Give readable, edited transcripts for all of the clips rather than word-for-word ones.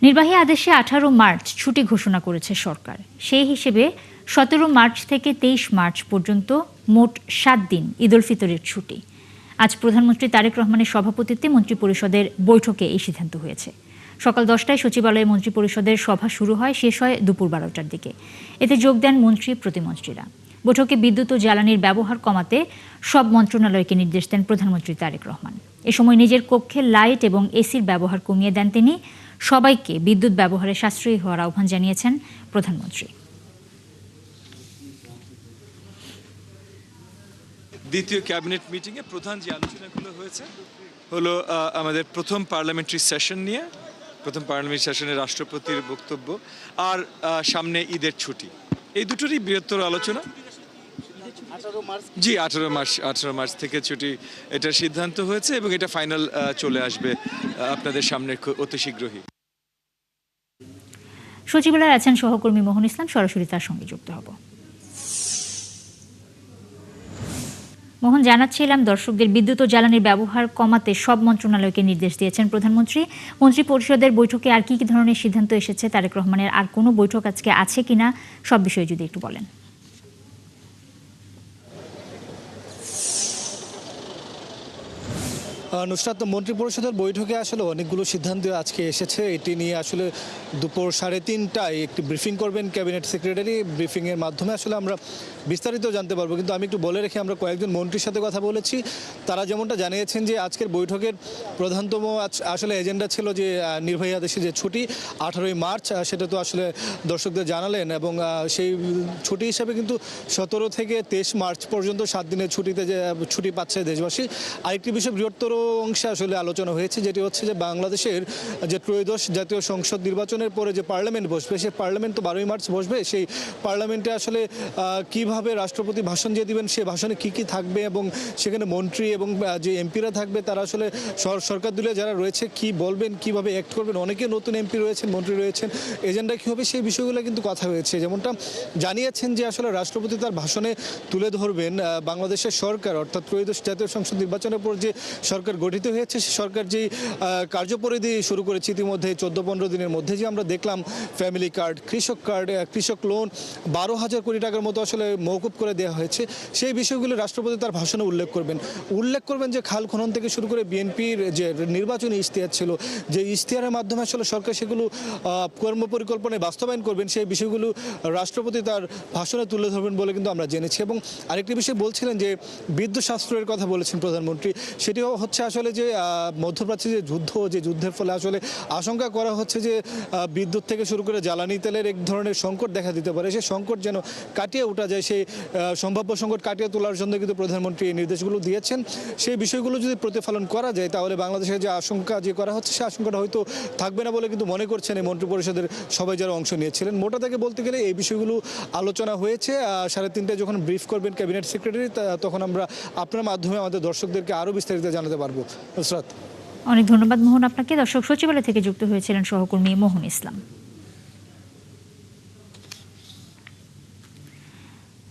নির্বাহী আদেশে 18 মার্চ ছুটি ঘোষণা করেছে সরকার। সেই হিসেবে 17 মার্চ থেকে 23 মার্চ পর্যন্ত মোট 7 দিন ঈদ উল ফিতরের ছুটি। আজ প্রধানমন্ত্রী তারেক রহমানের সভাপতিত্বে মন্ত্রিপরিষদের বৈঠকে এই সিদ্ধান্ত হয়েছে। সকাল 10টায় সচিবালয়ে মন্ত্রিপরিষদের সভা শুরু হয়, শেষ হয় দুপুর 12টার দিকে। এতে যোগ দেন মন্ত্রী প্রতিমন্ত্রীরা। বৈঠকে বিদ্যুৎ ও জ্বালানির ব্যবহার কমাতে সব মন্ত্রণালয়কে নির্দেশ দেন প্রধানমন্ত্রী তারেক রহমান। এ সময় নিজের কক্ষে লাইট এবং এসির ব্যবহার কমিয়ে দেন তিনি। সবাইকে বিদ্যুৎ ব্যবহারে সাশ্রয়ী হওয়ার আহ্বান জানিয়েছেন প্রধানমন্ত্রী। দ্বিতীয় ক্যাবিনেট মিটিংয়ে প্রধান যে আলোচনাগুলো হয়েছে হলো আমাদের প্রথম পার্লামেন্টারি সেশন নিয়ে, প্রথম পার্লামেন্টারি সেশনে রাষ্ট্রপতির বক্তব্য আর সামনে ঈদের ছুটি, এই দুটোরই বৃহত্তর আলোচনা। 18 মার্চ থেকে ছুটি, এটা সিদ্ধান্ত হয়েছে এবং এটা ফাইনাল চলে আসবে আপনাদের সামনে অতি শীঘ্রই। সচিবালয়ে আছেন সহকর্মী মোহন ইসলাম, সরাসরি তার সঙ্গে যুক্ত হব। মোহন, জানাচ্ছিলাম দর্শকদের বিদ্যুৎ ও জ্বালানির ব্যবহার কমাতে সব মন্ত্রণালয়কে নির্দেশ দিয়েছেন প্রধানমন্ত্রী। মন্ত্রিপরিষদের বৈঠকে আর কি ধরনের সিদ্ধান্ত এসেছে, তারেক রহমানের আর কোনো বৈঠক আজকে আছে কিনা, সব বিষয়ে যদি একটু বলেন। নুসরাত, মন্ত্রিপরিষদের বৈঠকে আসলে অনেকগুলো সিদ্ধান্ত আজকে এসেছে। এটি নিয়ে আসলে দুপুর 3:30টায় একটি ব্রিফিং করবেন ক্যাবিনেট সেক্রেটারি। ব্রিফিংয়ের মাধ্যমে আসলে আমরা বিস্তারিত জানতে পারবো। কিন্তু আমি একটু বলে রেখে, আমরা কয়েকজন মন্ত্রীর সাথে কথা বলেছি, তারা যেমনটা জানিয়েছেন যে আজকের বৈঠকের প্রধানতম আসলে এজেন্ডা ছিল যে নির্বাহী আদেশে যে ছুটি 18 মার্চ, সেটা তো আসলে দর্শকদের জানালেন। এবং সেই ছুটি হিসাবে কিন্তু 17 থেকে 23 মার্চ পর্যন্ত 7 দিনের ছুটি পাচ্ছে দেশবাসী। আরেকটি বিষয় বৃহত্তর অংশে আসলে আলোচনা হয়েছে, যেটি হচ্ছে যে বাংলাদেশের যে ত্রয়োদশ জাতীয় সংসদ নির্বাচনের পরে যে পার্লামেন্ট বসবে, সেই পার্লামেন্ট তো 12 মার্চ বসবে। সেই পার্লামেন্টে আসলে কিভাবে রাষ্ট্রপতি ভাষণ দিয়ে দিবেন, সেই ভাষণে কি কি থাকবে এবং সেখানে মন্ত্রী এবং যে এমপিরা থাকবে তারা আসলে সরকার দলীয় যারা রয়েছে কি বলবেন, কিভাবে অ্যাক্ট করবেন। অনেকে নতুন এমপি রয়েছেন, মন্ত্রী রয়েছেন, এজেন্ডা কী হবে সেই বিষয়গুলো কিন্তু কথা হয়েছে। যেমনটা জানিয়েছেন যে আসলে রাষ্ট্রপতি তার ভাষণে তুলে ধরবেন বাংলাদেশের সরকার, অর্থাৎ ত্রয়োদশ জাতীয় সংসদ নির্বাচনের পর যে সরকার গঠিত হয়েছে, সে সরকার যেই কার্যপরিধি শুরু করেছে ইতিমধ্যে 14-15 দিনের মধ্যে, যে আমরা দেখলাম ফ্যামিলি কার্ড, কৃষক লোন 12,000 কোটি টাকার মতো আসলে মওকুফ করে দেওয়া হয়েছে। সেই বিষয়গুলো রাষ্ট্রপতি তার ভাষণে উল্লেখ করবেন যে খাল খনন থেকে শুরু করে বিএনপির যে নির্বাচনী ইশতেহার ছিল, যে ইশতেহারের মাধ্যমে আসলে সরকার সেগুলো কর্মপরিকল্পনায় বাস্তবায়ন করবেন, সেই বিষয়গুলো রাষ্ট্রপতি তার ভাষণে তুলে ধরবেন বলে কিন্তু আমরা জেনেছি। এবং আরেকটি বিষয় বলছিলেন যে বিদ্যুৎ সাশ্রয়ের কথা বলেছেন প্রধানমন্ত্রী। সেটিও হচ্ছে আসলে যে মধ্যপ্রাচ্যে যে যুদ্ধের ফলে আসলে আশঙ্কা করা হচ্ছে যে বিদ্যুৎ থেকে শুরু করে জ্বালানি তেলের এক ধরনের সংকট দেখা দিতে পারে। সেই সংকট যেন কাটিয়ে ওঠা যায়, সেই সম্ভাব্য সংকট কাটিয়ে তোলার জন্য কিন্তু প্রধানমন্ত্রী এই নির্দেশগুলো দিয়েছেন। সেই বিষয়গুলো যদি প্রতিফলন করা যায়, তাহলে বাংলাদেশের যে আশঙ্কা যে করা হচ্ছে, সেই আশঙ্কাটা হয়তো থাকবে না বলে কিন্তু মনে করছেন এই মন্ত্রিপরিষদের সবাই যারা অংশ নিয়েছিলেন। মোটা থেকে বলতে গেলে এই বিষয়গুলো আলোচনা হয়েছে। 3:30টায় যখন ব্রিফ করবেন ক্যাবিনেট সেক্রেটারি, তখন আমরা আপনার মাধ্যমে আমাদের দর্শকদেরকে আরও বিস্তারিত জানাতে পারবো। নুসরাত, অনেক ধন্যবাদ মোহন আপনাকে। দর্শক, সচিবালয় থেকে যুক্ত হয়েছিলেন সহকর্মী মোহন ইসলাম।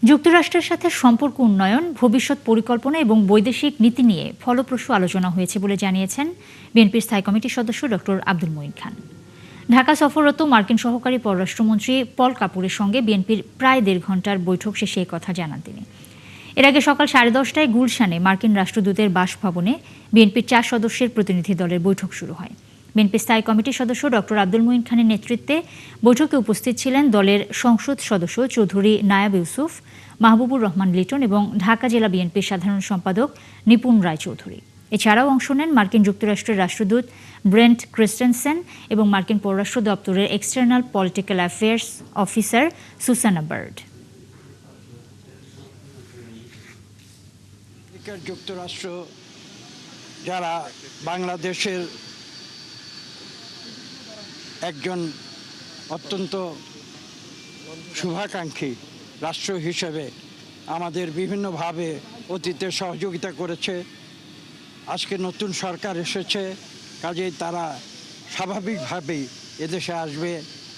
যুক্তরাষ্ট্রের সাথে সম্পর্ক উন্নয়ন, ভবিষ্যৎ পরিকল্পনা এবং বৈদেশিক নীতি নিয়ে ফলপ্রসূ আলোচনা হয়েছে বলে জানিয়েছেন বিএনপির স্থায়ী কমিটির সদস্য ডক্টর আব্দুল মঈন খান। ঢাকা সফররত মার্কিন সহকারী পররাষ্ট্রমন্ত্রী পল কাপুরের সঙ্গে বিএনপির প্রায় 1.5 ঘণ্টার বৈঠক শেষে এই কথা জানান তিনি। এর আগে সকাল 10:30টায় গুলশানে মার্কিন রাষ্ট্রদূতের বাসভবনে বিএনপির 4 সদস্যের প্রতিনিধি দলের বৈঠক শুরু হয়। বিএনপি স্থায়ী কমিটির সদস্য ডক্টর আব্দুল মঈন খানের নেতৃত্বে বৈঠকে উপস্থিত ছিলেন দলের সংসদ সদস্য চৌধুরী নায়াব ইউসুফ, মাহবুবুর রহমান লিটন এবং ঢাকা জেলা বিএনপির সাধারণ সম্পাদক নিপুণ রায়চৌধুরী। এছাড়াও অংশ নেন মার্কিন যুক্তরাষ্ট্রের রাষ্ট্রদূত ব্রেন্ট ক্রিস্টেনসেন এবং মার্কিন পররাষ্ট্র দপ্তরের external political affairs officer Susana Bird. যুক্তরাষ্ট্র যারা বাংলাদেশের একজন অত্যন্ত শুভাকাঙ্ক্ষী রাষ্ট্র হিসেবে আমাদের বিভিন্নভাবে অতীতে সহযোগিতা করেছে। আজকে নতুন সরকার এসেছে, কাজেই তারা স্বাভাবিকভাবেই এদেশে আসবে।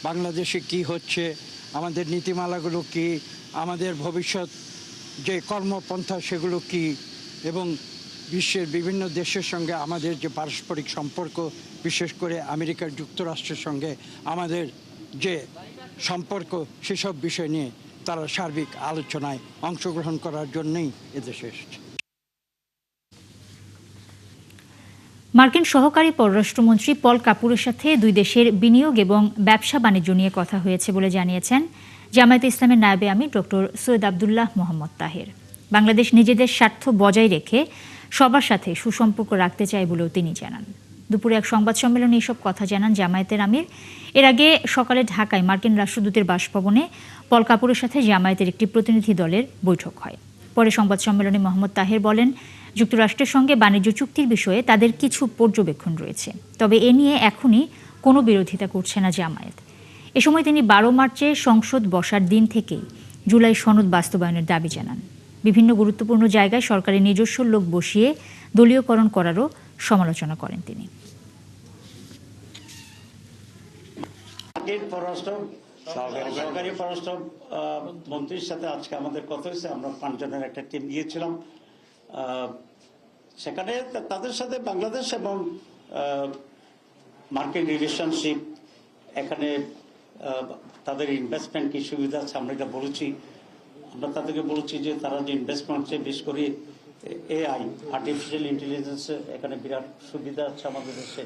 বাংলাদেশে কি হচ্ছে, আমাদের নীতিমালাগুলো কি, আমাদের ভবিষ্যৎ যে কর্মপন্থা সেগুলো কি, এবং বিশ্বের বিভিন্ন দেশের সঙ্গে আমাদের যে পারস্পরিক সম্পর্ক, বিশেষ করে আমেরিকার যুক্তরাষ্ট্রের সঙ্গে আমাদের যে সম্পর্ক, সেসব বিষয় নিয়ে তারা সার্বিক আলোচনায় অংশগ্রহণ করার জন্যই এদেশে এসেছে। মার্কিন সহকারী পররাষ্ট্রমন্ত্রী পল কাপুরের সাথে দুই দেশের বিনিয়োগ এবং ব্যবসা বাণিজ্য নিয়ে কথা হয়েছে বলে জানিয়েছেন জামায়াতে ইসলামের নায়েবে আমির ডক্টর সৈয়দ আবদুল্লাহ মোহাম্মদ তাহের। বাংলাদেশ নিজেদের স্বার্থ বজায় রেখে সবার সাথে সুসম্পর্ক রাখতে চায় বলেও তিনি জানান। দুপুরে এক সংবাদ সম্মেলনে এসব কথা জানান জামায়াতের আমির। এর আগে সকালে ঢাকায় মার্কিন রাষ্ট্রদূতের বাসভবনে পল কাপুরের সাথে জামায়াতের একটি প্রতিনিধি দলের বৈঠক হয়। পরে সংবাদ সম্মেলনে মোহাম্মদ তাহের বলেন, যুক্তরাষ্ট্রের সঙ্গে বাণিজ্য চুক্তির বিষয়ে তাদের কিছু পর্যবেক্ষণ রয়েছে, তবে এ নিয়ে এখনই কোনো বিরোধিতা করছে না জামায়াত। এ সময় তিনি 12 মার্চে সংসদ বসার দিন থেকেই জুলাই সনদ বাস্তবায়নের দাবি জানান। বিভিন্ন গুরুত্বপূর্ণ জায়গায় সরকারের নিজস্ব লোক বসিয়ে দলীয়করণ করারও সমালোচনা করেন তিনি। সরকারি পররাষ্ট্র মন্ত্রীর সাথে আজকে আমাদের কথা হয়েছে। আমরা 5 জনের একটা টিম গিয়েছিলাম সেখানে। তাদের সাথে বাংলাদেশ এবং মার্কিন রিলেশনশিপ, এখানে তাদের ইনভেস্টমেন্ট কি সুবিধা আছে আমরা এটা বলেছি। আমরা তাদেরকে বলেছি যে তারা যে ইনভেস্টমেন্ট হচ্ছে, বিশেষ করে এআই, আর্টিফিশিয়াল ইন্টেলিজেন্সের এখানে বিরাট সুবিধা আছে আমাদের দেশে।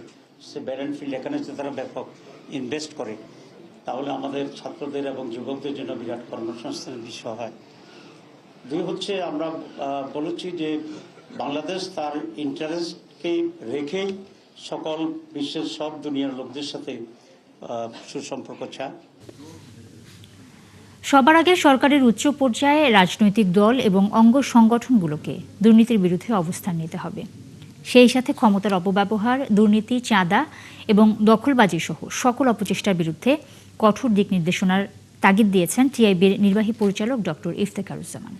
সে ব্যারেন ফিল্ড, এখানে যে তারা ব্যাপক ইনভেস্ট করে, তাহলে আমাদের ছাত্রদের এবং যুবকদের জন্য বিরাট কর্মসংস্থানের বিষয় হয়। দুই হচ্ছে, আমরা বলেছি যে বাংলাদেশ তার ইন্টারেস্টকে রেখেই সকল বিশ্বের সব দুনিয়ার লোকদের সাথে সুসম্পর্ক চায়। সবার আগে সরকারের উচ্চ পর্যায়ে রাজনৈতিক দল এবং অঙ্গ সংগঠনগুলোকে দুর্নীতির বিরুদ্ধে অবস্থান নিতে হবে। সেই সাথে ক্ষমতার অপব্যবহার, দুর্নীতি, চাঁদা এবং দখলবাজি সহ সকল অপচেষ্টার বিরুদ্ধে কঠোর দিক নির্দেশনার তাগিদ দিয়েছেন টিআইবির নির্বাহী পরিচালক ডক্টর ইফতেখারুজ্জামান।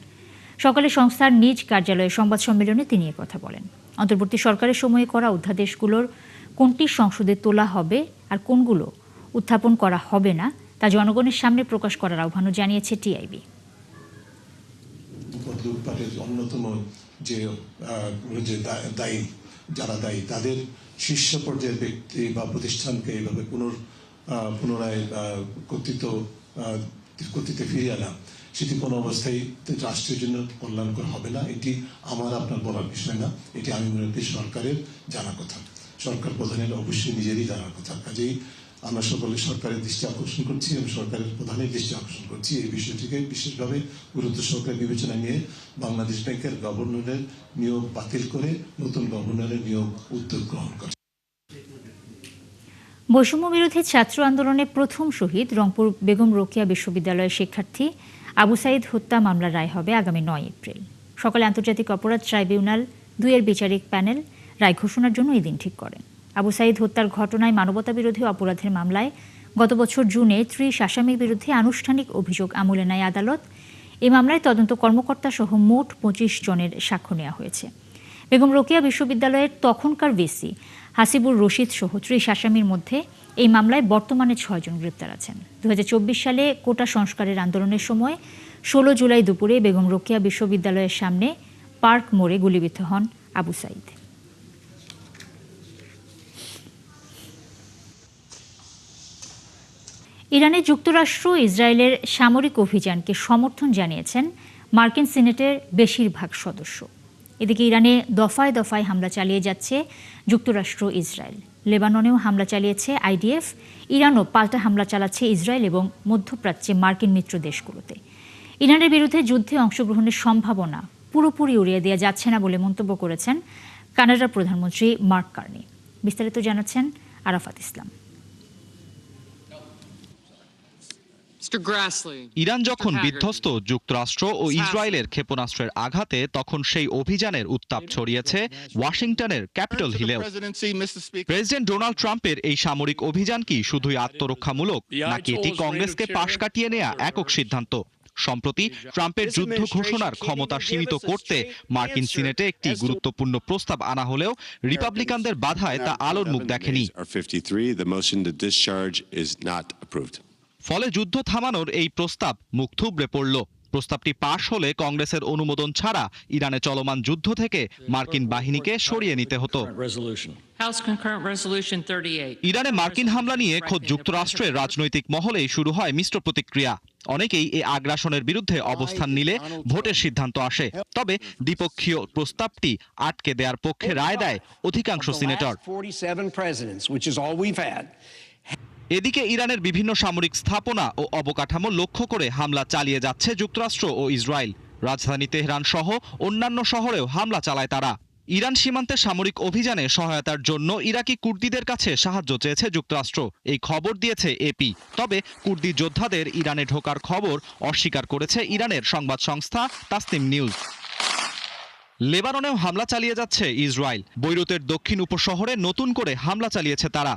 সকালে সংস্থার নিজ কার্যালয়ে সংবাদ সম্মেলনে তিনি কথা বলেন। অন্তর্বর্তী সরকারের সময়ে করা অধ্যাদেশগুলোর কোনটি সংসদে তোলা হবে আর কোনগুলো উত্থাপন করা হবে না তা জনগণের সামনে প্রকাশ করার আহ্বানও জানিয়েছে টিআইবি। লুটপাটের অন্যতম যে দায়ী, যারা দায়ী, তাদের শীর্ষ পর্যায়ের ব্যক্তি বা প্রতিষ্ঠানকে এইভাবে পুনরায় কর্তৃত্বে ফিরিয়ে আনা, সেটি কোনো অবস্থায় রাষ্ট্রের জন্য কল্যাণকর হবে না। এটি আমার আপনার বলার বিষয় না, এটি আমি মনে করি সরকারের জানা কথা, সরকার প্রধানের অবশ্যই নিজেরই জানার কথা। কাজেই আমরা সকলে সরকারের দৃষ্টি আকর্ষণ করছি এবং সরকারের প্রধানের দৃষ্টি আকর্ষণ করছি এই বিষয়টিকে বিশেষভাবে গুরুত্ব সহকারে বিবেচনা নিয়ে বাংলাদেশ ব্যাংকের গভর্নরের নিয়োগ বাতিল করে নতুন গভর্নরের নিয়োগ উদ্যোগ গ্রহণ করে। বৈষম্য বিরোধী ছাত্র আন্দোলনে প্রথম শহীদ রংপুর বেগম রোকেয়া বিশ্ববিদ্যালয়ের শিক্ষার্থী আবু সাঈদ হত্যা মামলার রায় হবে আগামী 9 এপ্রিল। সকালে আন্তর্জাতিক অপরাধ ট্রাইব্যুনাল 2 এর বিচারিক প্যানেল রায় ঘোষণার জন্য এই দিন ঠিক করেন। আবু সাঈদ হত্যার ঘটনায় মানবতা বিরোধী অপরাধের মামলায় গত বছর জুনে 30 আসামির বিরুদ্ধে আনুষ্ঠানিক অভিযোগ আমলে নেয় আদালত। এই মামলায় তদন্ত কর্মকর্তা সহ মোট 25 জনের সাক্ষ্য নেওয়া হয়েছে। বেগম রোকেয়া বিশ্ববিদ্যালয়ের তখনকার ভিসি হাসিবুর রশিদ সহ 30 আসামির মধ্যে এই মামলায় বর্তমানে 6 জন গ্রেপ্তার আছেন। 2024 সালে কোটা সংস্কারের আন্দোলনের সময় 16 জুলাই দুপুরে বেগম রোকেয়া বিশ্ববিদ্যালয়ের সামনে পার্ক মোড়ে গুলিবিদ্ধ হন আবু সাঈদ। ইরানে যুক্তরাষ্ট্র ইসরায়েলের সামরিক অভিযানকে সমর্থন জানিয়েছেন মার্কিন সিনেটের বেশিরভাগ সদস্য। এদিকে ইরানে দফায় দফায় হামলা চালিয়ে যাচ্ছে যুক্তরাষ্ট্র, ইসরায়েল। লেবাননেও হামলা চালিয়েছে আইডিএফ। ইরানও পাল্টা হামলা চালাচ্ছে ইসরায়েল এবং মধ্যপ্রাচ্যে মার্কিন মিত্র দেশগুলোতে। ইরানের বিরুদ্ধে যুদ্ধে অংশগ্রহণের সম্ভাবনা পুরোপুরি উড়িয়ে দেওয়া যাচ্ছে না বলে মন্তব্য করেছেন কানাডার প্রধানমন্ত্রী মার্ক কার্নি। বিস্তারিত জানাচ্ছেন আরাফাত ইসলাম। ইরান যখন বিধ্বস্ত যুক্তরাষ্ট্র ও ইসরায়েলের ক্ষেপণাস্ত্রের আঘাতে, তখন সেই অভিযানের উত্তাপ ছড়িয়েছে ওয়াশিংটনের ক্যাপিটল হিলেও। প্রেসিডেন্ট ডোনাল্ড ট্রাম্পের এই সামরিক অভিযান কি শুধুই আত্মরক্ষামূলক, নাকি এটি কংগ্রেসকে পাশ কাটিয়ে নেয়া একক সিদ্ধান্ত? সম্প্রতি ট্রাম্পের যুদ্ধ ঘোষণার ক্ষমতা সীমিত করতে মার্কিন সিনেটে একটি গুরুত্বপূর্ণ প্রস্তাব আনা হলেও রিপাবলিকানদের বাধায় তা আলোর মুখ দেখেনি। ফলে যুদ্ধ থামানোর এই প্রস্তাব মুখ থুবড়ে পড়ল। প্রস্তাবটি পাশ হলে কংগ্রেসের অনুমোদন ছাড়া ইরানে চলমান যুদ্ধ থেকে মার্কিন বাহিনীকে সরিয়ে নিতে হতো। House Concurrent Resolution 38. ইরানে মার্কিন হামলা নিয়ে খোদ যুক্তরাষ্ট্রের রাজনৈতিক মহলেই শুরু হয় মিশ্র প্রতিক্রিয়া। অনেকেই এই আগ্রাসনের বিরুদ্ধে অবস্থান নিলে ভোটের সিদ্ধান্ত আসে। তবে দ্বিপক্ষীয় প্রস্তাবটি আটকে দেওয়ার পক্ষে রায় দেয় অধিকাংশ সিনেটর। এদিকে ইরানের বিভিন্ন সামরিক স্থাপনা ও অবকাঠামো লক্ষ্য করে হামলা চালিয়ে যাচ্ছে যুক্তরাষ্ট্র ও ইসরায়েল। রাজধানী তেহরান সহ অন্যান্য শহরেও হামলা চালায় তারা। ইরান সীমান্তে সামরিক অভিযানে সহায়তার জন্য ইরাকি কুর্দিদের কাছে সাহায্য চেয়েছে যুক্তরাষ্ট্র, এই খবর দিয়েছে এপি। তবে কুর্দি যোদ্ধাদের ইরানে ঢোকার খবর অস্বীকার করেছে ইরানের সংবাদ সংস্থা তাসনিম নিউজ। লেবাননেও হামলা চালিয়ে যাচ্ছে ইসরায়েল। বৈরুতের দক্ষিণ উপশহরে নতুন করে হামলা চালিয়েছে তারা।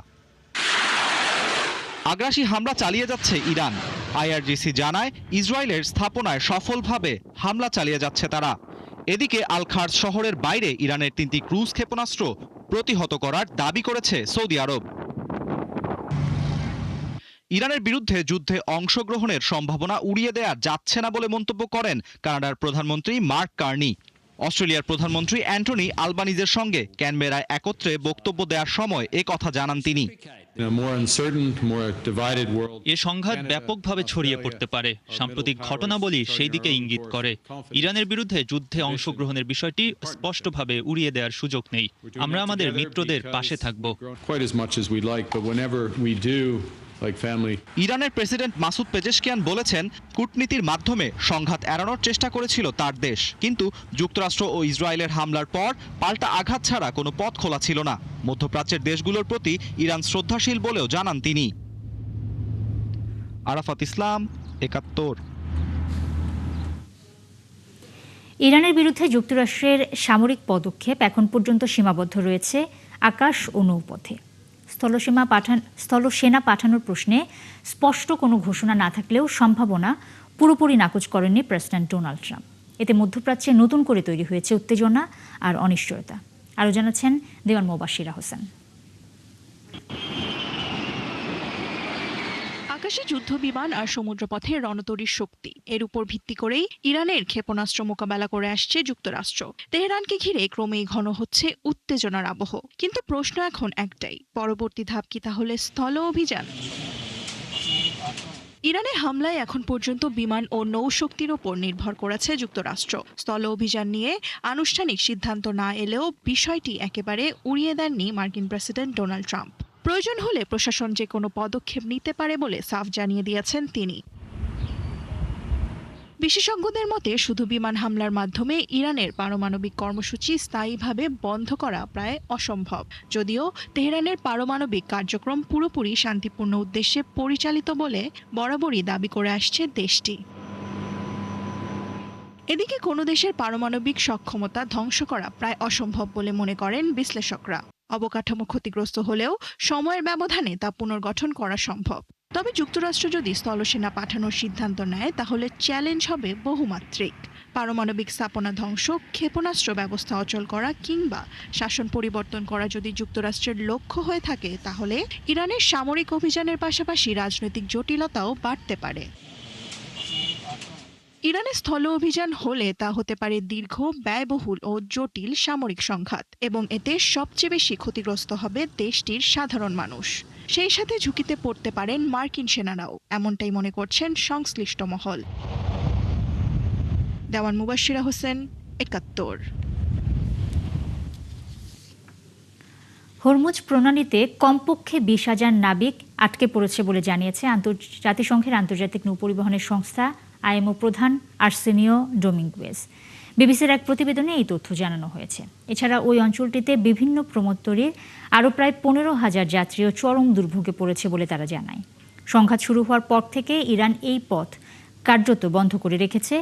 আগ্রাসী হামলা চালিয়ে যাচ্ছে ইরান। আইআরজিসি জানায় ইসরায়েলের স্থাপনায় সফলভাবে হামলা চালিয়ে যাচ্ছে তারা। এদিকে আল খার্জ শহরের বাইরে ইরানের 3টি ক্রুজ ক্ষেপণাস্ত্র প্রতিহত করার দাবি করেছে সৌদি আরব। ইরানের বিরুদ্ধে যুদ্ধে অংশগ্রহণের সম্ভাবনা উড়িয়ে দেয়া যাচ্ছে না বলে মন্তব্য করেন কানাডার প্রধানমন্ত্রী মার্ক কার্নি। অস্ট্রেলিয়ার প্রধানমন্ত্রী অ্যান্টনি আলবানিজের সঙ্গে ক্যানবেরায় একত্রে বক্তব্য দেওয়ার সময় এ কথা জানান তিনি। এ সংঘাত ব্যাপকভাবে ছড়িয়ে পড়তে পারে। সাম্প্রতিক ঘটনাবলী সেই দিকে ইঙ্গিত করে। ইরানের বিরুদ্ধে যুদ্ধে অংশগ্রহণের বিষয়টি স্পষ্টভাবে উড়িয়ে দেওয়ার সুযোগ নেই। আমরা আমাদের মিত্রদের পাশে থাকব। ইরানের প্রেসিডেন্ট মাসুদ পেজেশকিয়ান বলেছেন, কূটনীতির মাধ্যমে সংঘাত এড়ানোর চেষ্টা করেছিল তার দেশ, কিন্তু যুক্তরাষ্ট্র ও ইসরায়েলের হামলার পর পাল্টা আঘাত ছাড়া কোনো পথ খোলা ছিল না। মধ্যপ্রাচ্যের দেশগুলোর প্রতি ইরান শ্রদ্ধাশীল বলেও জানান তিনি। আরাফাত ইসলাম, ৭১। ইরানের বিরুদ্ধে যুক্তরাষ্ট্রের সামরিক পদক্ষেপ এখন পর্যন্ত সীমাবদ্ধ রয়েছে আকাশ ও নৌপথে। স্থলসেনা পাঠানোর প্রশ্নে স্পষ্ট কোনো ঘোষণা না থাকলেও সম্ভাবনা পুরোপুরি নাকচ করেননি প্রেসিডেন্ট ডোনাল্ড ট্রাম্প। এতে মধ্যপ্রাচ্যে নতুন করে তৈরি হয়েছে উত্তেজনা আর অনিশ্চয়তা। আরও জানাচ্ছেন দেওয়ান মোবাশিরা হোসেন। আকাশে যুদ্ধ বিমান আর সমুদ্রপথে রণতরীর শক্তি, এর উপর ভিত্তি করেই ইরানের ক্ষেপণাস্ত্র মোকাবেলা করে আসছে যুক্তরাষ্ট্র। তেহরানকে ঘিরে ক্রমেই ঘন হচ্ছে উত্তেজনার আবহ। কিন্তু প্রশ্ন এখন একটাই, পরবর্তী ধাপ কি তাহলে স্থল অভিযান? ইরানে হামলায় এখন পর্যন্ত বিমান ও নৌশক্তির ওপর নির্ভর করেছে যুক্তরাষ্ট্র। স্থল অভিযান নিয়ে আনুষ্ঠানিক সিদ্ধান্ত না এলেও বিষয়টি একেবারে উড়িয়ে দেননি মার্কিন প্রেসিডেন্ট ডোনাল্ড ট্রাম্প। প্রয়োজন হলে প্রশাসন যে কোনো পদক্ষেপ নিতে পারে বলে সাফ জানিয়ে দিয়েছেন তিনি। বিশেষজ্ঞদের মতে শুধু বিমান হামলার মাধ্যমে ইরানের পারমাণবিক কর্মসূচি স্থায়ীভাবে বন্ধ করা প্রায় অসম্ভব, যদিও তেহরানের পারমাণবিক কার্যক্রম পুরোপুরি শান্তিপূর্ণ উদ্দেশ্যে পরিচালিত বলে বরাবরই দাবি করে আসছে দেশটি। এদিকে কোনো দেশের পারমাণবিক সক্ষমতা ধ্বংস করা প্রায় অসম্ভব বলে মনে করেন বিশ্লেষকরা। অবকাঠামো ক্ষতিগ্রস্ত হলেও সময়ের ব্যবধানে তা পুনর্গঠন করা সম্ভব। তবে যুক্তরাষ্ট্র যদি স্থলসেনা পাঠানোর সিদ্ধান্ত নেয় তাহলে চ্যালেঞ্জ হবে বহুমাত্রিক। পারমাণবিক স্থাপনা ধ্বংস, ক্ষেপণাস্ত্র ব্যবস্থা অচল করা কিংবা শাসন পরিবর্তন করা যদি যুক্তরাষ্ট্রের লক্ষ্য হয়ে থাকে, তাহলে ইরানের সামরিক অভিযানের পাশাপাশি রাজনৈতিক জটিলতাও বাড়তে পারে। ইরানের স্থল অভিযান হলে তা হতে পারে দীর্ঘ, ব্যয়বহুল ও জটিল সামরিক সংঘাত, এবং এতে সবচেয়ে বেশি ক্ষতিগ্রস্ত হবে দেশটির সাধারণ মানুষ। সেই সাথে ঝুঁকিতে পড়তে পারেন মার্কিন সেনারাও, এমনটাই মনে করছেন সংশ্লিষ্ট মহল। দেওয়ান মুবাশিরা হোসেন, ৭১। হরমুজ প্রণালীতে কমপক্ষে ২০,০০০ নাবিক আটকে পড়েছে বলে জানিয়েছে জাতিসংঘের আন্তর্জাতিক নৌপরিবহনের সংস্থা আইএমও প্রধান আর্সেনিও ডোমিঙ্গুয়েজ। বিবিসির এক প্রতিবেদনে এই তথ্য জানানো হয়েছে। এছাড়া ওই অঞ্চলটিতে বিভিন্ন প্রমোত্তরির আরও প্রায় ১৫,০০০ যাত্রীও চরম দুর্ভোগে পড়েছে বলে তারা জানায়। সংঘাত শুরু হওয়ার পর থেকে ইরান এই পথ কার্যত বন্ধ করে রেখেছে,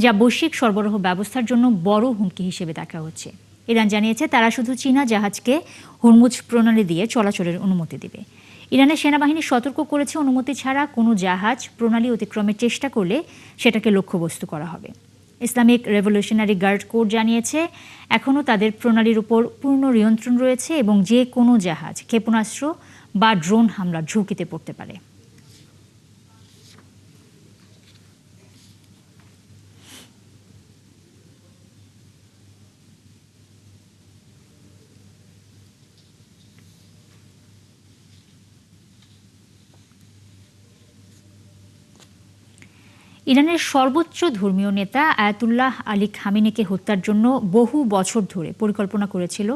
যা বৈশ্বিক সরবরাহ ব্যবস্থার জন্য বড় হুমকি হিসেবে দেখা হচ্ছে। ইরান জানিয়েছে তারা শুধু চীনা জাহাজকে হরমুজ প্রণালী দিয়ে চলাচলের অনুমতি দেবে। ইরানের সেনাবাহিনী সতর্ক করেছে, অনুমতি ছাড়া কোনো জাহাজ প্রণালী অতিক্রমের চেষ্টা করলে সেটাকে লক্ষ্যবস্তু করা হবে। ইসলামিক রেভলিউশনারি গার্ড কোর জানিয়েছে এখনও তাদের প্রণালীর উপর পূর্ণ নিয়ন্ত্রণ রয়েছে এবং যে কোনো জাহাজ ক্ষেপণাস্ত্র বা ড্রোন হামলার ঝুঁকিতে পড়তে পারে। ইরানের সর্বোচ্চ ধর্মীয় নেতা আয়াতুল্লাহ আলী খামেনিকে হত্যার জন্য বহু বছর ধরে পরিকল্পনা করেছিল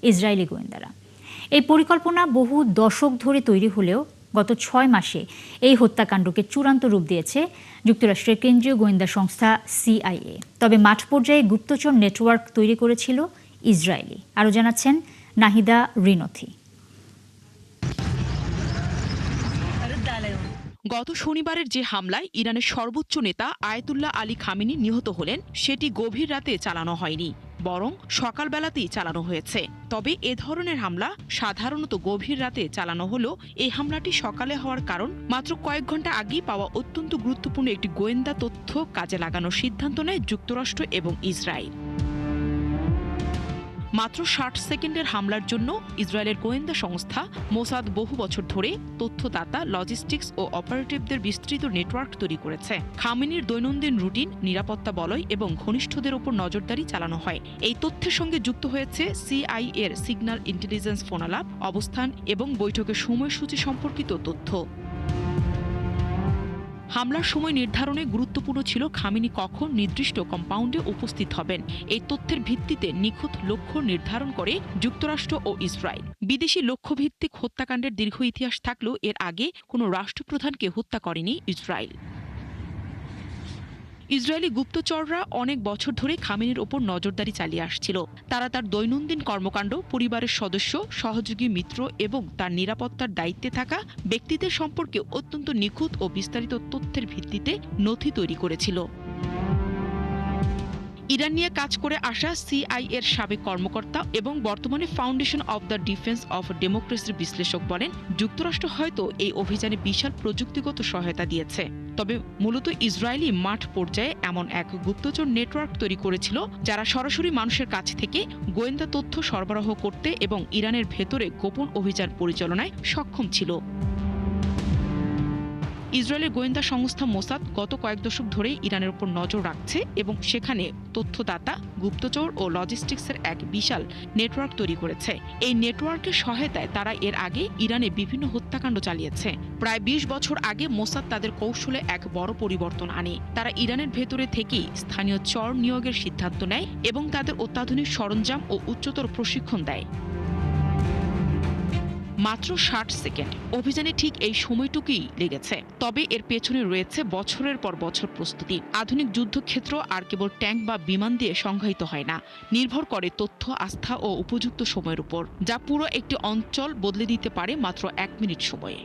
ইসরায়েলি গোয়েন্দারা। এই পরিকল্পনা বহু দশক ধরে তৈরি হলেও গত 6 মাসে এই হত্যাকাণ্ডকে চূড়ান্ত রূপ দিয়েছে যুক্তরাষ্ট্রের কেন্দ্রীয় গোয়েন্দা সংস্থা CIA। তবে মাঠ পর্যায়ে গুপ্তচর নেটওয়ার্ক তৈরি করেছিল ইসরায়েলি। আরও জানাচ্ছেন নাহিদা রিনথি। গত শনিবারের যে হামলায় ইরানের সর্বোচ্চ নেতা আয়াতুল্লাহ আলী খামেনি নিহত হলেন, সেটি গভীর রাতে চালানো হয়নি, বরং সকালবেলাতেই চালানো হয়েছে। তবে এ ধরনের হামলা সাধারণত গভীর রাতে চালানো হলেও এই হামলাটি সকালে হওয়ার কারণ মাত্র কয়েক ঘন্টা আগেই পাওয়া অত্যন্ত গুরুত্বপূর্ণ একটি গোয়েন্দা তথ্য কাজে লাগানোর সিদ্ধান্ত নেয় যুক্তরাষ্ট্র এবং ইসরায়েল। মাত্র 60 সেকেন্ডের হামলার জন্য ইসরায়েলের গোয়েন্দা সংস্থা মোসাদ বহু বছর ধরে তথ্যদাতা, লজিস্টিক্স ও অপারেটিভদের বিস্তৃত নেটওয়ার্ক তৈরি করেছে। খামেনির দৈনন্দিন রুটিন, নিরাপত্তা বলয় এবং ঘনিষ্ঠদের ওপর নজরদারি চালানো হয়। এই তথ্যের সঙ্গে যুক্ত হয়েছে CIA এর সিগন্যাল ইন্টেলিজেন্স ফোনালাপ, অবস্থান এবং বৈঠকের সময়সূচি সম্পর্কিত তথ্য। হামলার সময় নির্ধারণে গুরুত্বপূর্ণ ছিল খামেনি কখন নির্দিষ্ট কম্পাউন্ডে উপস্থিত হবেন। এই তথ্যের ভিত্তিতে নিখুঁত লক্ষ্য নির্ধারণ করে যুক্তরাষ্ট্র ও ইসরায়েল। বিদেশি লক্ষ্যভিত্তিক হত্যাকাণ্ডের দীর্ঘ ইতিহাস থাকলেও এর আগে কোনো রাষ্ট্রপ্রধানকে হত্যা করেনি ইসরায়েল। ইসরায়েলি গুপ্তচররা অনেক বছর ধরে খামেনির ওপর নজরদারি চালিয়ে আসছিল। তারা তার দৈনন্দিন কর্মকাণ্ড, পরিবারের সদস্য, সহযোগী মিত্র এবং তার নিরাপত্তার দায়িত্বে থাকা ব্যক্তিদের সম্পর্কে অত্যন্ত নিখুঁত ও বিস্তারিত তথ্যের ভিত্তিতে নথি তৈরি করেছিল। ইরান নিয়ে কাজ করে আসা CIA এর সাবেক কর্মকর্তা এবং বর্তমানে foundation of the defence of ডেমোক্রেসির বিশ্লেষক বলেন, যুক্তরাষ্ট্র হয়তো এই অভিযানে বিশাল প্রযুক্তিগত সহায়তা দিয়েছে, তবে মূলত ইসরায়েলি মাঠ পর্যায়ে এমন এক গুপ্তচর নেটওয়ার্ক তৈরি করেছিল যারা সরাসরি মানুষের কাছ থেকে গোয়েন্দা তথ্য সরবরাহ করতে এবং ইরানের ভেতরে গোপন অভিযান পরিচালনায় সক্ষম ছিল। ইসরায়েলের গোয়েন্দা সংস্থা মোসাদ গত কয়েক দশক ধরে ইরানের উপর নজর রাখছে এবং সেখানে তথ্যদাতা, গুপ্তচর ও লজিস্টিক্সের এক বিশাল নেটওয়ার্ক তৈরি করেছে। এই নেটওয়ার্কের সহায়তায় তারা এর আগে ইরানে বিভিন্ন হত্যাকাণ্ড চালিয়েছে। প্রায় 20 বছর আগে মোসাদ তাদের কৌশলে এক বড় পরিবর্তন আনে। তারা ইরানের ভেতরে থেকেই স্থানীয় চর নিয়োগের সিদ্ধান্ত নেয় এবং তাদের অত্যাধুনিক সরঞ্জাম ও উচ্চতর প্রশিক্ষণ দেয়। মাত্র 60 সেকেন্ড অভিযানে ঠিক এই সময়টুকুই লেগেছে, তবে এর পেছনে রয়েছে বছরের পর বছর প্রস্তুতি। আধুনিক যুদ্ধক্ষেত্র আর কেবল ট্যাঙ্ক বা বিমান দিয়ে সংজ্ঞায়িত হয় না, নির্ভর করে তথ্য, আস্থা ও উপযুক্ত সময়ের উপর, যা পুরো একটি অঞ্চল বদলে দিতে পারে মাত্র 1 মিনিট সময়ে।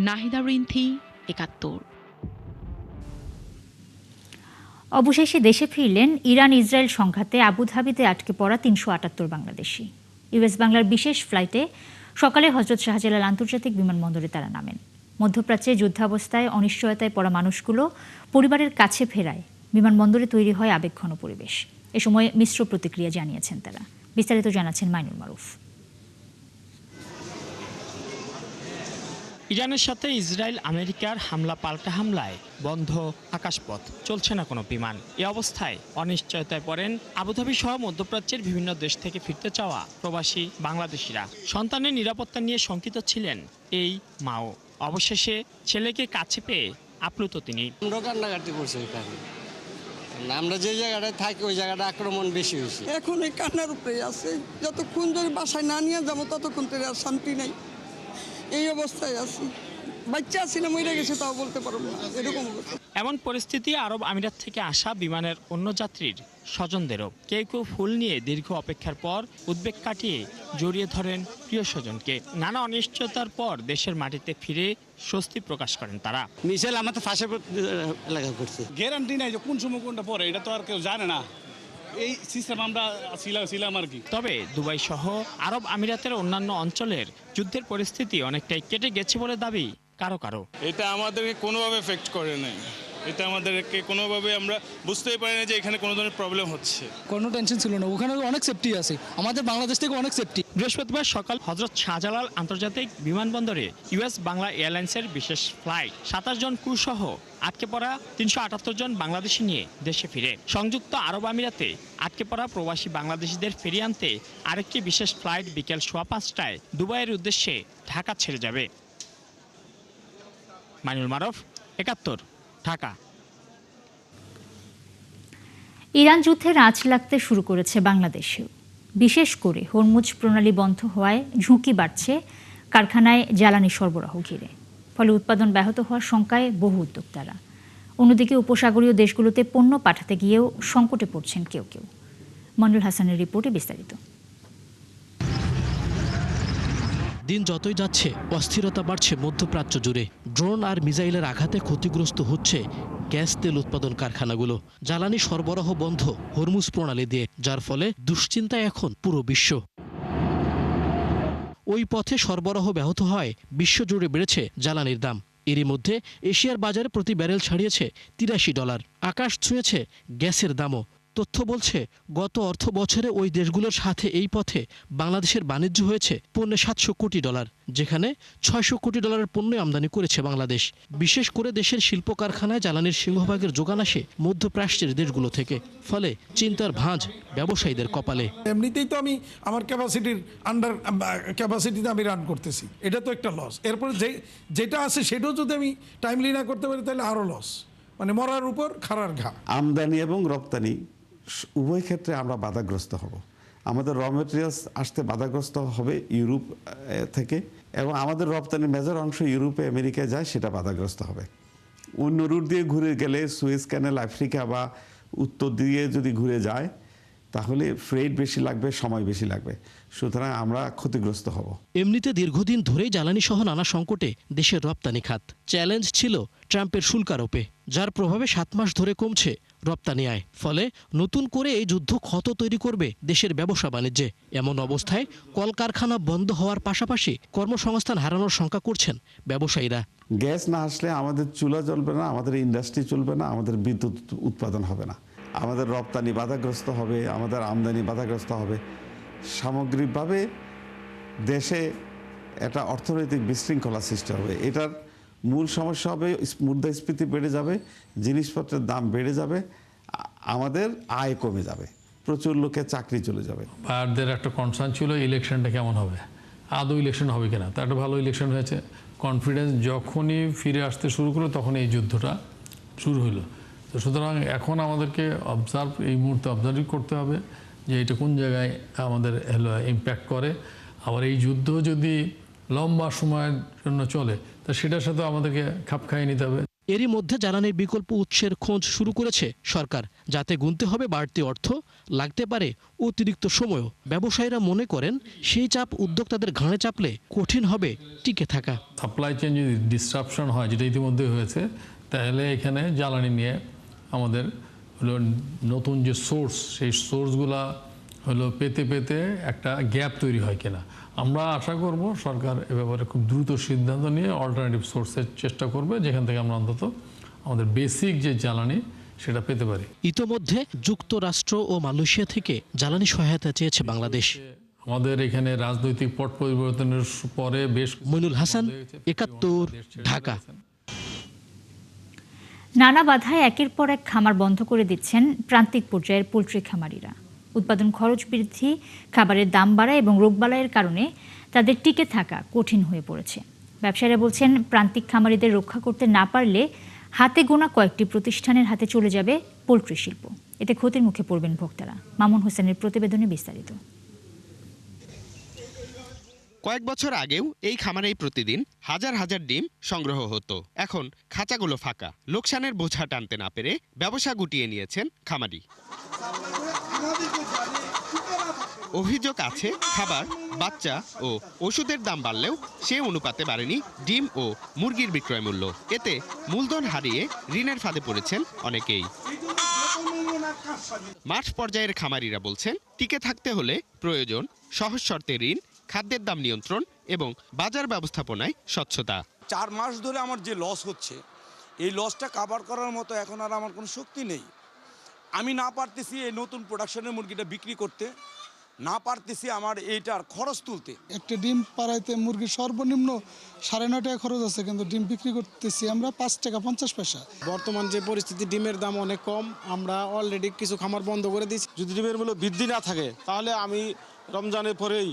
নাহিদা রিনথি, 71। অবশেষে দেশে ফিরলেন ইরান ইসরায়েল সংঘাতে আবুধাবিতে আটকে পড়া 378 বাংলাদেশি। US বাংলার বিশেষ ফ্লাইটে সকালে হজরত শাহজালাল আন্তর্জাতিক বিমানবন্দরে তারা নামেন। মধ্যপ্রাচ্যে যুদ্ধাবস্থায় অনিশ্চয়তায় পড়া মানুষগুলো পরিবারের কাছে ফেরায় বিমানবন্দরে তৈরি হয় আবেগঘন পরিবেশ। এ সময় মিশ্র প্রতিক্রিয়া জানিয়েছেন তারা। বিস্তারিত জানাচ্ছেন মাইনুল মারুফ। ইরানের সাথে ইসরায়েল আমেরিকার হামলা পাল্টা হামলায় বন্ধ আকাশপথ, চলছে না কোনো বিমান। এ অবস্থায় অনিশ্চয়তায় পড়েন আবুধাবি সহ মধ্যপ্রাচ্যের বিভিন্ন দেশ থেকে ফিরতে চাওয়া প্রবাসী বাংলাদেশিরা। সন্তানের নিরাপত্তা নিয়ে শঙ্কিত ছিলেন এই মাও। অবশেষে ছেলেকে কাছে পেয়ে আপ্লুত তিনি। আমরা কান্নাকাটি করছি, আমরা যে জায়গাটায় থাকি ওই জায়গাটা আক্রমণ বেশি হয়েছে। এখন এই কান্নার উপরে আছে, যতক্ষণ ধরে বাসায় না নিয়ে যাবো ততক্ষণ ধরে আর শান্তি নাই। এই অবস্থায় আছি, বাচ্চা ছিলাম মরে গেছে তাও বলতে পারবো না, এরকম অবস্থা। এমন পরিস্থিতি আরব আমিরাত থেকে আসা বিমানের অন্য যাত্রীর স্বজনদেরও। কেউ কেউ ফুল নিয়ে দীর্ঘ অপেক্ষার পর উদ্বেগ কাটিয়ে জড়িয়ে ধরেন প্রিয় স্বজনকে। নানা অনিশ্চয়তার পর দেশের মাটিতে ফিরে স্বস্তি প্রকাশ করেন তারা। মিছিল আমাদের ফাঁসে এলাকা করছে, গ্যারান্টি নাই যে কোন সময় কোনটা পরে, এটা তো আর কেউ জানে না। এই সিস্টেম আমরা ছিলাম আর কি। তবে দুবাই সহ আরব আমিরাতের অন্যান্য অঞ্চলের যুদ্ধের পরিস্থিতি অনেকটাই কেটে গেছে বলে দাবি কারো কারো। এটা আমাদেরকে কোনোভাবে এফেক্ট করে নাই, এটা আমাদেরকে কোনোভাবে আমরা বুঝতেই পারি না যে এখানে কোনো ধরনের প্রবলেম হচ্ছে। কোনো টেনশন ছিল না, ওখানে অনেক সেফটি আছে, আমাদের বাংলাদেশ থেকে অনেক সেফটি। বৃহস্পতিবার সকাল হজরত শাহজালাল আন্তর্জাতিক বিমানবন্দরে US বাংলা এয়ারলাইন্সের বিশেষ ফ্লাইট 27 জন ক্রু সহ আটকে পড়া 378 জন বাংলাদেশি নিয়ে দেশে ফিরে। সংযুক্ত আরব আমিরাতে আটকে পড়া প্রবাসী বাংলাদেশিদের ফিরিয়ে আনতে আরেকটি বিশেষ ফ্লাইট বিকেল 5:15টায় দুবাইয়ের উদ্দেশ্যে ঢাকা ছেড়ে যাবে। মাইনুল মারুফ, 71 ঢাকা। ইরান যুদ্ধের আঁচ লাগতে শুরু করেছে বাংলাদেশেও। বিশেষ করে হরমুজ প্রণালী বন্ধ হওয়ায় ঝুঁকি বাড়ছে কারখানায় জ্বালানি সরবরাহ ঘিরে। ফলে উৎপাদন ব্যাহত হওয়ার শঙ্কায় বহু উদ্যোক্তারা। অন্যদিকে উপসাগরীয় দেশগুলোতে পণ্য পাঠাতে গিয়েও সংকটে পড়ছেন কেউ কেউ। মনিরুল হাসানের রিপোর্টে বিস্তারিত। দিন যতই যাচ্ছে অস্থিরতা বাড়ছে মধ্যপ্রাচ্য জুড়ে। ড্রোন আর মিসাইলের আঘাতে ক্ষতিগ্রস্ত হচ্ছে গ্যাস তেল উৎপাদন কারখানাগুলো। জ্বালানি সরবরাহ বন্ধ হরমুজ প্রণালী দিয়ে, যার ফলে দুশ্চিন্তায় এখন পুরো বিশ্ব। ওই পথে সরবরাহ ব্যাহত হয় বিশ্বজুড়ে বেড়েছে জ্বালানির দাম। এরই মধ্যে এশিয়ার বাজারে প্রতি ব্যারেল ছাড়িয়েছে $83। আকাশ ছুঁয়েছে গ্যাসের দামও। তথ্য বলছে গত অর্থ বছরে ওই দেশগুলোর সাথে এই পথে বাংলাদেশের বাণিজ্য হয়েছে পণ্যে $700 কোটি, যেখানে $600 কোটি পণ্য আমদানি করেছে বাংলাদেশ। বিশেষ করে দেশের শিল্প কারখানায় জ্বালানির সিংহভাগের যোগান আসে মধ্যপ্রাচ্যের দেশগুলো থেকে। ফলে চিন্তার ভাঁজ ব্যবসায়ীদের কপালে। এমনিতেই তো আমি আমার ক্যাপাসিটির আন্ডার ক্যাপাসিটিতে আমি রান করতেছি, এটা তো একটা লস। এরপরে যেটা আছে সেটাও যদি আমি টাইমলি না করতে পারি তাহলে আরও লস, মানে মরার উপর খাড়ার ঘা। আমদানি এবং রপ্তানি উভয় ক্ষেত্রে আমরা বাধাগ্রস্ত হব। আমাদের র মেটেরিয়ালস আসতে বাধাগ্রস্ত হবে ইউরোপ থেকে, এবং আমাদের রপ্তানির মেজর অংশ ইউরোপে আমেরিকায় যায়, সেটা বাধাগ্রস্ত হবে। অন্য রুট দিয়ে ঘুরে গেলে সুয়েজ ক্যানেল, আফ্রিকা বা উত্তর দিয়ে যদি ঘুরে যায় তাহলে ফ্রেট বেশি লাগবে, সময় বেশি লাগবে, সুতরাং আমরা ক্ষতিগ্রস্ত হব। এমনিতে দীর্ঘদিন ধরেই জ্বালানি সহ নানা সংকটে দেশের রপ্তানি খাত। চ্যালেঞ্জ ছিল ট্রাম্পের শুল্ক আরোপে, যার প্রভাবে 7 মাস ধরে কমছে রপ্তানি আয়। ফলে নতুন করে এই যুদ্ধ ক্ষত তৈরি করবে দেশের ব্যবসা বাণিজ্যে। এমন অবস্থায় কলকারখানা বন্ধ হওয়ার পাশাপাশি কর্মসংস্থান হারানোর শঙ্কা করছেন ব্যবসায়ীরা। গ্যাস না আসলে আমাদের চুলা চলবে না, আমাদের ইন্ডাস্ট্রি চলবে না, আমাদের বিদ্যুৎ উৎপাদন হবে না, আমাদের রপ্তানি বাধাগ্রস্ত হবে, আমাদের আমদানি বাধাগ্রস্ত হবে। সামগ্রিকভাবে দেশে একটা অর্থনৈতিক বিশৃঙ্খলা সৃষ্টি হবে। এটার মূল সমস্যা হবে মুদ্রাস্ফীতি বেড়ে যাবে, জিনিসপত্রের দাম বেড়ে যাবে, আমাদের আয় কমে যাবে, প্রচুর লোকের চাকরি চলে যাবে। বায়ারদের একটা কনসার্ন ছিল ইলেকশনটা কেমন হবে, আদৌ ইলেকশন হবে কিনা। তা একটা ভালো ইলেকশন হয়েছে। কনফিডেন্স যখনই ফিরে আসতে শুরু করলো তখন এই যুদ্ধটা শুরু হলো। তো সুতরাং এখন আমাদেরকে এই মুহূর্তে অবজার্ভ করতে হবে যে এটা কোন জায়গায় আমাদের ইম্প্যাক্ট করে। আবার এই যুদ্ধ যদি লম্বা সময়ের জন্য চলে তা সেটার সাথে আমাদেরকে খাপ খাইয়ে নিতে হবে। এরই মধ্যে জ্বালানির বিকল্প উৎসের খোঁজ শুরু করেছে সরকার, যাতে গুনতে হবে বাড়তি অর্থ, লাগতে পারে অতিরিক্ত সময়ও। ব্যবসায়ীরা মনে করেন সেই চাপ উদ্যোক্তাদের ঘাড়ে চাপলে কঠিন হবে টিকে থাকা। সাপ্লাই চেইন যদি ডিসরাপশন হয়, যেটা ইতিমধ্যে হয়েছে, তাহলে এখানে জ্বালানি নিয়ে আমাদের নতুন যে সোর্স, সেই সোর্সগুলা পেতে পেতে একটা গ্যাপ তৈরি হয় কিনা। আমরা আশা করব সরকার এ ব্যাপারে খুব দ্রুত সিদ্ধান্ত নিয়ে অল্টারনেটিভ সোর্সের চেষ্টা করবে, যেখান থেকে আমরা অন্তত আমাদের বেসিক যে জ্বালানি সেটা পেতে পারি। ইতোমধ্যে যুক্তরাষ্ট্র ও মালয়েশিয়া থেকে জ্বালানি সহায়তা চেয়েছে বাংলাদেশ। আমাদের এখানে রাজনৈতিক পট পরিবর্তনের পরে বেশ। মনিরুল হাসান, 71, ঢাকা। নানা বাধায় একের পর এক খামার বন্ধ করে দিচ্ছেন প্রান্তিক পর্যায়ের পোলট্রি খামারিরা। উৎপাদন খরচ বৃদ্ধি, খাবারের দাম বাড়া এবং রোগবালাইয়ের কারণে তাদের টিকে থাকা কঠিন হয়ে পড়েছে। ব্যবসায়ীরা বলছেন, প্রান্তিক খামারিদের রক্ষা করতে না পারলে হাতে গোনা কয়েকটি প্রতিষ্ঠানের হাতে চলে যাবে পোলট্রি শিল্প। এতে ক্ষতির মুখে পড়বেন ভোক্তারা। মামুন হোসেনের প্রতিবেদনে বিস্তারিত। কয়েক বছর আগেও এই খামারেই প্রতিদিন হাজার হাজার ডিম সংগ্রহ হতো। এখন খাঁচাগুলো ফাঁকা। লোকসানের বোঝা টানতে না পেরে ব্যবসা গুটিয়ে নিয়েছেন খামারি। অভিযোগ আছে, খাবার, বাচ্চা ও ওষুধের দাম বাড়লেও সে অনুপাতে বাড়েনি ডিম ও মুরগির বিক্রয় মূল্য। এতে মূলধন হারিয়ে ঋণের ফাঁদে পড়েছেন অনেকেই। মাঠ পর্যায়ের খামারিরা বলছেন, টিকে থাকতে হলে প্রয়োজন সহজ শর্তে ঋণ, খাদ্যের দাম নিয়ন্ত্রণ এবং বাজার ব্যবস্থাপনায় স্বচ্ছতা। 4 মাস ধরে আমার যে লস হচ্ছে, এই লসটা কাভার করার মতো এখন আর আমার কোনো শক্তি নেই। আমি না পারতেছি এই নতুন প্রোডাকশনের মুরগিটা বিক্রি করতে, না পারতেছি আমার এইটার খরচ তুলতে। একটা ডিম পাড়াইতে মুরগির সর্বনিম্ন 9.5 টাকা খরচ আছে, কিন্তু ডিম বিক্রি করতেছি আমরা 5 টাকা 50 পয়সা। বর্তমান যে পরিস্থিতি, ডিমের দাম অনেক কম। আমরা অলরেডি কিছু খামার বন্ধ করে দিয়েছি। যদি ডিমের মূল্য বৃদ্ধি না থাকে তাহলে আমি রমজানের পরেই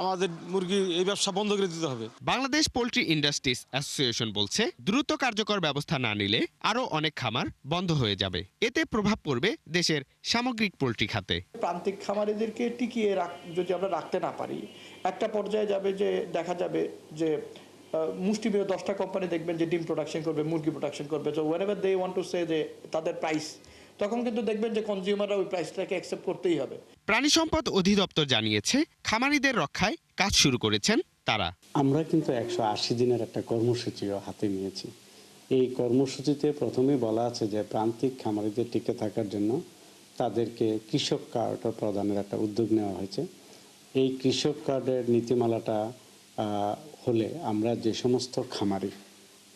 আমাদের মুরগি এই ব্যবসা বন্ধ করে দিতে হবে। বাংলাদেশ পোল্ট্রি ইন্ডাস্ট্রিজ অ্যাসোসিয়েশন বলছে দ্রুত কার্যকর ব্যবস্থা না নিলে আরও অনেক খামার বন্ধ হয়ে যাবে। এতে প্রভাব পড়বে দেশের সামগ্রিক পোল্ট্রি খাতে। প্রান্তিক খামারিদেরকে টিকিয়ে যদি আমরা রাখতে না পারি, একটা পর্যায়ে যাবে যে দেখা যাবে যে মুষ্টিমেয় 10টা কোম্পানি দেখবেন যে ডিম প্রোডাকশন করবে, মুরগি প্রোডাকশন করবে। So whenever they want to say যে তাদের প্রাইস, তখন কিন্তু দেখবেন যে কনজিউমাররা ওই প্রাইসটাকে অ্যাকসেপ্ট করতেই হবে। প্রাণী সম্পদ অধিদপ্তর জানিয়েছে খামারিদের রক্ষায় কাজ শুরু করেছেন তারা। আমরা কিন্তু 180 দিনের একটা কর্মসূচিও হাতে নিয়েছি। এই কর্মসূচিতে প্রথমেই বলা আছে যে প্রান্তিক খামারিদের টিকে থাকার জন্য তাদেরকে কৃষক কার্ড প্রদানের একটা উদ্যোগ নেওয়া হয়েছে। এই কৃষক কার্ডের নীতিমালাটা হলে আমরা যে সমস্ত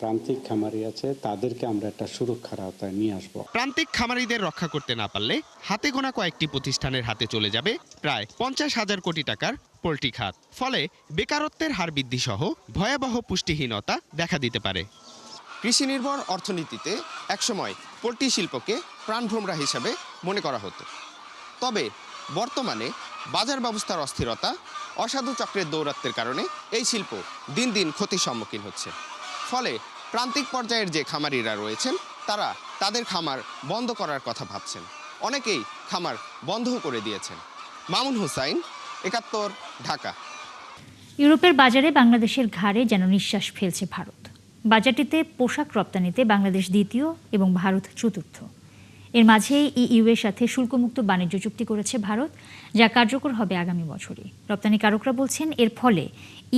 প্রান্তিক খামারি আছে তাদেরকে আমরা একটা সুরক্ষার আওতায় নিয়ে আসব। প্রান্তিক খামারিদের রক্ষা করতে না পারলে হাতে গোনা কয়েকটি প্রতিষ্ঠানের হাতে চলে যাবে প্রায় 50,000 কোটি টাকার পোল্ট্রি খাত। ফলে বেকারত্বের হার বৃদ্ধি সহ ভয়াবহ পুষ্টিহীনতা দেখা দিতে পারে। কৃষি নির্ভর অর্থনীতিতে একসময় পোল্ট্রি শিল্পকে প্রাণভ্রমরা হিসাবে মনে করা হতো। তবে বর্তমানে বাজার ব্যবস্থার অস্থিরতা, অসাধু চক্রের দৌরাত্ম্যের কারণে এই শিল্প দিন দিন ক্ষতির সম্মুখীন হচ্ছে। ফলে প্রান্তিক পর্যায়ের যে খামারিরা রয়েছেন তারা তাদের খামার বন্ধ করার কথা ভাবছেন। অনেকেই খামার বন্ধও করে দিয়েছেন। মামুন হুসাইন, 71, ঢাকা। ইউরোপের বাজারে বাংলাদেশের ঘাড়ে যেন নিঃশ্বাস ফেলছে ভারত। বাজারটিতে পোশাক রপ্তানিতে বাংলাদেশ দ্বিতীয় এবং ভারত চতুর্থ। এর মাঝেই ইইউ এর সাথে শুল্কমুক্ত বাণিজ্য চুক্তি করেছে ভারত, যা কার্যকর হবে আগামী বছরই। রপ্তানিকারকরা বলছেন এর ফলে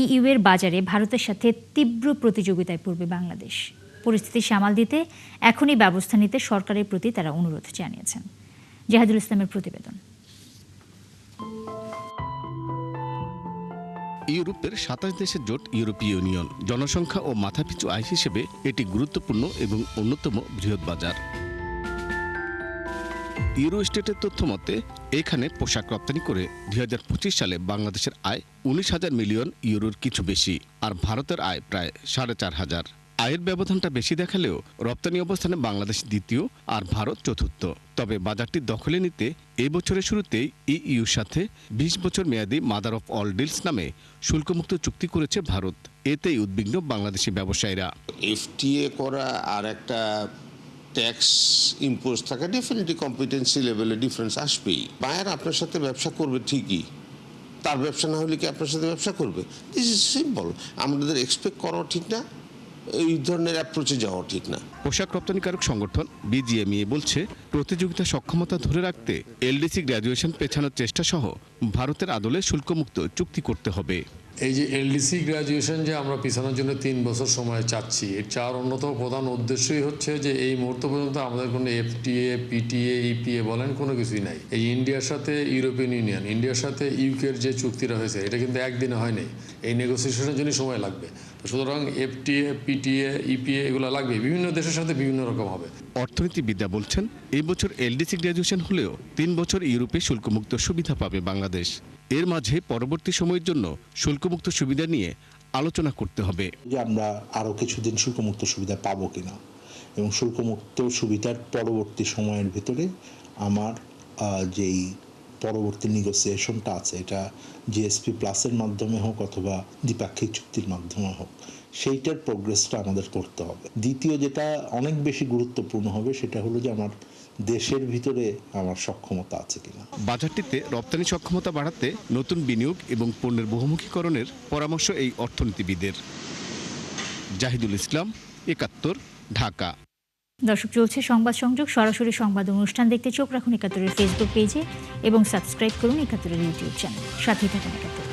ইইউ এর বাজারে ভারতের সাথে তীব্র প্রতিযোগিতায় পড়বে বাংলাদেশ। পরিস্থিতি সামাল দিতে এখনই ব্যবস্থা নিতে সরকারের প্রতি তারা অনুরোধ জানিয়েছেন। জাহিদুল ইসলামের প্রতিবেদন। ইউরোপের 27 দেশের জোট ইউরোপীয় ইউনিয়ন। জনসংখ্যা ও মাথাপিছু আয় হিসেবে এটি গুরুত্বপূর্ণ এবং অন্যতম বৃহৎ বাজার। ইউরোস্টেটের তথ্য মতে এখানে পোশাক রপ্তানি করে 2025 সালে বাংলাদেশের আয় 19,000 মিলিয়ন ইউরোর কিছু বেশি, আর ভারতের আয় প্রায় 4,500। আয়ের ব্যবধানটা বেশি দেখালেও রপ্তানি অবস্থানে বাংলাদেশ দ্বিতীয় আর ভারত চতুর্থ। তবে বাজারটি দখলে নিতে এই বছরের শুরুতেই ইইউর সাথে 20 বছর মেয়াদী মাদার অফ অল ডিলস নামে শুল্কমুক্ত চুক্তি করেছে ভারত। এতেই উদ্বিগ্ন বাংলাদেশি ব্যবসায়ীরা। এফটিএ করা আর একটা ট্যাক্স ইম্পোজ থাকা ডেফিনেটলি কম্পিটেন্সি লেভেলে ডিফারেন্স আসবেই। বায়ার আপনার সাথে ব্যবসা করবে ঠিকই, তার ব্যবসা না হলে কি আপনার সাথে ব্যবসা করবে? This is simple. আমাদের এক্সপেক্ট করাও ঠিক না, এই ধরনের অ্যাপ্রোচে যাওয়া ঠিক না। পোশাক রপ্তানিকারক সংগঠন বিজিএমইএ বলছে প্রতিযোগিতা সক্ষমতা ধরে রাখতে এলডিসি গ্র্যাজুয়েশন পেছানোর চেষ্টা সহ ভারতের আদলে শুল্কমুক্ত চুক্তি করতে হবে। এই যে এলডিসি গ্র্যাজুয়েশন যে আমরা পিছানোর জন্য 3 বছর সময় চাচ্ছি, এর চার অন্যতম প্রধান উদ্দেশ্যই হচ্ছে যে এই মুহূর্ত পর্যন্ত আমাদের কোনো এফটিএ, পিটিএ, ইপিএ বলেন কোনো কিছুই নাই। এই ইন্ডিয়ার সাথে ইউরোপিয়ান ইউনিয়ন, ইন্ডিয়ার সাথে ইউকের যে চুক্তিটা হয়েছে এটা কিন্তু একদিনে হয়নি, এই নেগোসিয়েশনের জন্য সময় লাগবে। সুতরাং এফটিএ, পিটিএ, ইপিএ এগুলো লাগবে, বিভিন্ন দেশের সাথে বিভিন্ন রকম হবে। অর্থনীতিবিদরা বলছেন এই বছর এলডিসি গ্র্যাজুয়েশন হলেও 3 বছর ইউরোপে শুল্কমুক্ত সুবিধা পাবে বাংলাদেশ। এর মাঝে পরবর্তী সময়ের জন্য শুল্কমুক্ত সুবিধা নিয়ে আলোচনা করতে হবে। যে আমরা আরও কিছুদিন শুল্কমুক্ত সুবিধা পাবো কিনা, এবং শুল্কমুক্ত সুবিধার পরবর্তী সময়ের ভিতরে আমার যেই পরবর্তী নেগোসিয়েশনটা আছে, এটা জিএসপি প্লাসের মাধ্যমে হোক অথবা দ্বিপাক্ষিক চুক্তির মাধ্যমে হোক, সেইটার প্রোগ্রেসটা আমাদের করতে হবে। দ্বিতীয় যেটা অনেক বেশি গুরুত্বপূর্ণ হবে সেটা হলো যে আমার দেশের ভিতরে আমার সক্ষমতা আছে কিনা। বাজারটিতে রপ্তানি সক্ষমতা বাড়াতে নতুন বিনিয়োগ এবং পণ্যের বহুমুখীকরণের পরামর্শ এই অর্থনীতিবিদের। জাহিদুল ইসলাম, 71, ঢাকা। দর্শক, চলছে সংবাদ সংযোগ। সরাসরি সংবাদ অনুষ্ঠান দেখতে চোখ রাখুন 71-এর ফেসবুক পেজে এবং সাবস্ক্রাইব করুন 71-এর ইউটিউব চ্যানেল। সাথেই থাকুন 71।